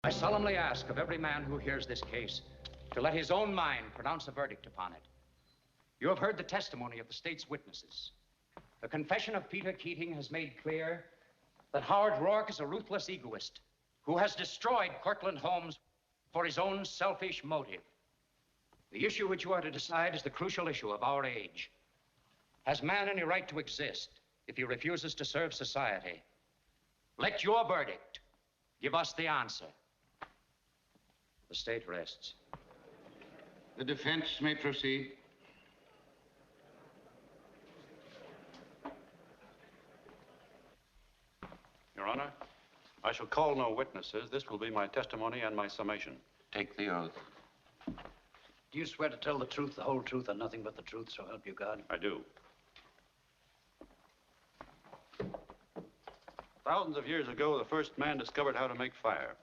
I solemnly ask of every man who hears this case to let his own mind pronounce a verdict upon it. You have heard the testimony of the state's witnesses. The confession of Peter Keating has made clear that Howard Roark is a ruthless egoist who has destroyed Cortlandt Homes for his own selfish motive. The issue which you are to decide is the crucial issue of our age. Has man any right to exist if he refuses to serve society? Let your verdict give us the answer. The state rests. The defense may proceed. Your Honor, I shall call no witnesses. This will be my testimony and my summation. Take the oath. Do you swear to tell the truth, the whole truth, and nothing but the truth, so help you God? I do. Thousands of years ago, the first man discovered how to make fire.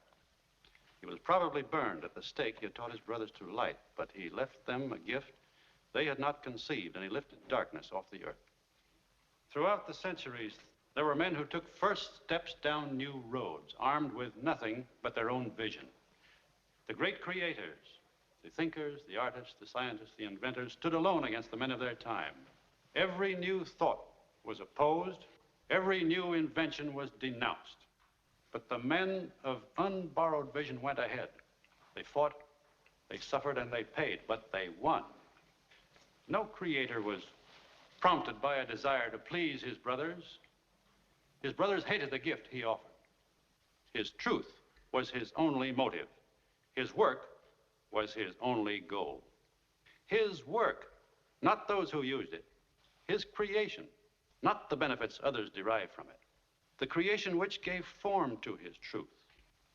He was probably burned at the stake he had taught his brothers to light, but he left them a gift they had not conceived, and he lifted darkness off the earth. Throughout the centuries, there were men who took first steps down new roads, armed with nothing but their own vision. The great creators, the thinkers, the artists, the scientists, the inventors, stood alone against the men of their time. Every new thought was opposed. Every new invention was denounced. But the men of unborrowed vision went ahead. They fought, they suffered, and they paid, but they won. No creator was prompted by a desire to please his brothers. His brothers hated the gift he offered. His truth was his only motive. His work was his only goal. His work, not those who used it. His creation, not the benefits others derived from it. The creation which gave form to his truth.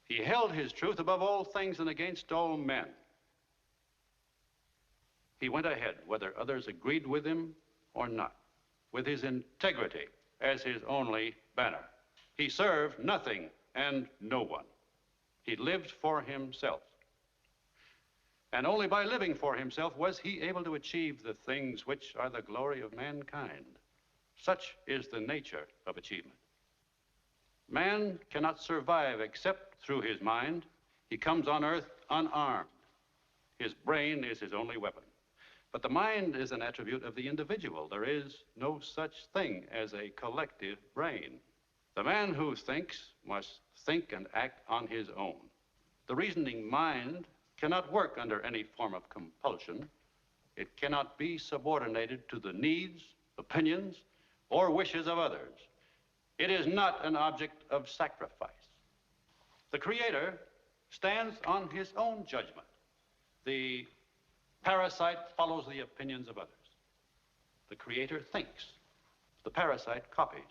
He held his truth above all things and against all men. He went ahead, whether others agreed with him or not, with his integrity as his only banner. He served nothing and no one. He lived for himself. And only by living for himself was he able to achieve the things which are the glory of mankind. Such is the nature of achievement. Man cannot survive except through his mind. He comes on earth unarmed. His brain is his only weapon. But the mind is an attribute of the individual. There is no such thing as a collective brain. The man who thinks must think and act on his own. The reasoning mind cannot work under any form of compulsion. It cannot be subordinated to the needs, opinions, or wishes of others. It is not an object of sacrifice. The creator stands on his own judgment. The parasite follows the opinions of others. The creator thinks. The parasite copies.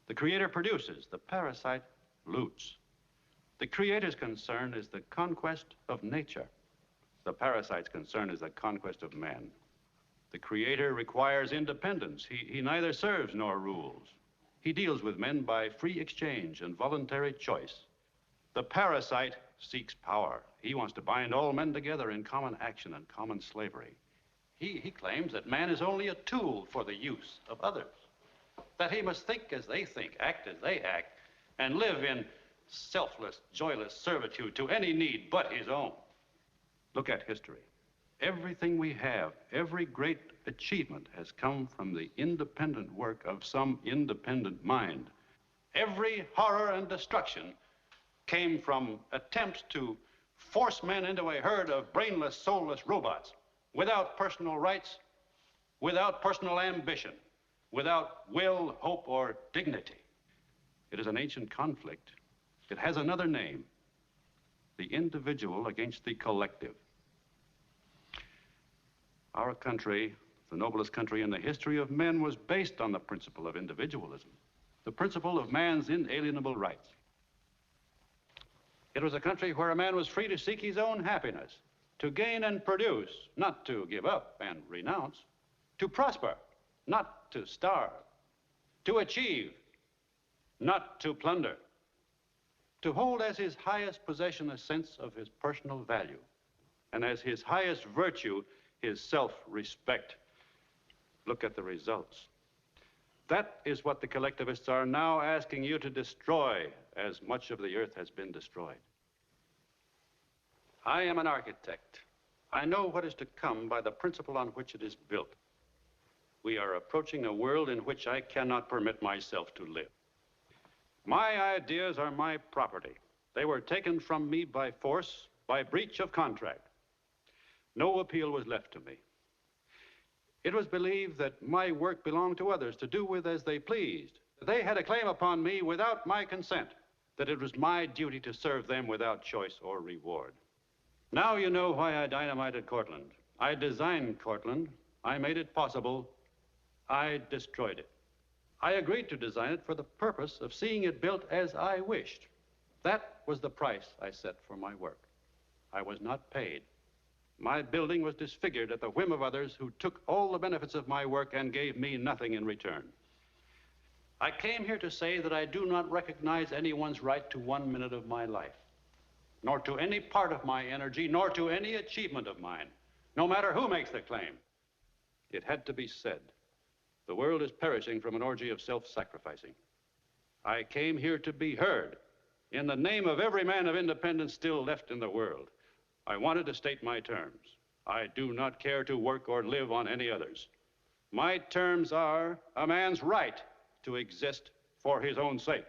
The creator produces. The parasite loots. The creator's concern is the conquest of nature. The parasite's concern is the conquest of man. The creator requires independence. He neither serves nor rules. He deals with men by free exchange and voluntary choice. The parasite seeks power. He wants to bind all men together in common action and common slavery. He claims that man is only a tool for the use of others, that he must think as they think, act as they act, and live in selfless, joyless servitude to any need but his own. Look at history. Everything we have, every great achievement has come from the independent work of some independent mind. Every horror and destruction came from attempts to force men into a herd of brainless, soulless robots without personal rights, without personal ambition, without will, hope, or dignity. It is an ancient conflict. It has another name: the individual against the collective. Our country, the noblest country in the history of men, was based on the principle of individualism, the principle of man's inalienable rights. It was a country where a man was free to seek his own happiness, to gain and produce, not to give up and renounce, to prosper, not to starve, to achieve, not to plunder, to hold as his highest possession a sense of his personal value, and as his highest virtue, his self-respect. Look at the results. That is what the collectivists are now asking you to destroy, as much of the earth has been destroyed. I am an architect. I know what is to come by the principle on which it is built. We are approaching a world in which I cannot permit myself to live. My ideas are my property. They were taken from me by force, by breach of contract. No appeal was left to me. It was believed that my work belonged to others to do with as they pleased. They had a claim upon me without my consent, that it was my duty to serve them without choice or reward. Now you know why I dynamited Cortland. I designed Cortland. I made it possible. I destroyed it. I agreed to design it for the purpose of seeing it built as I wished. That was the price I set for my work. I was not paid. My building was disfigured at the whim of others who took all the benefits of my work and gave me nothing in return. I came here to say that I do not recognize anyone's right to 1 minute of my life, nor to any part of my energy, nor to any achievement of mine, no matter who makes the claim. It had to be said. The world is perishing from an orgy of self-sacrificing. I came here to be heard in the name of every man of independence still left in the world. I wanted to state my terms. I do not care to work or live on any others. My terms are a man's right to exist for his own sake.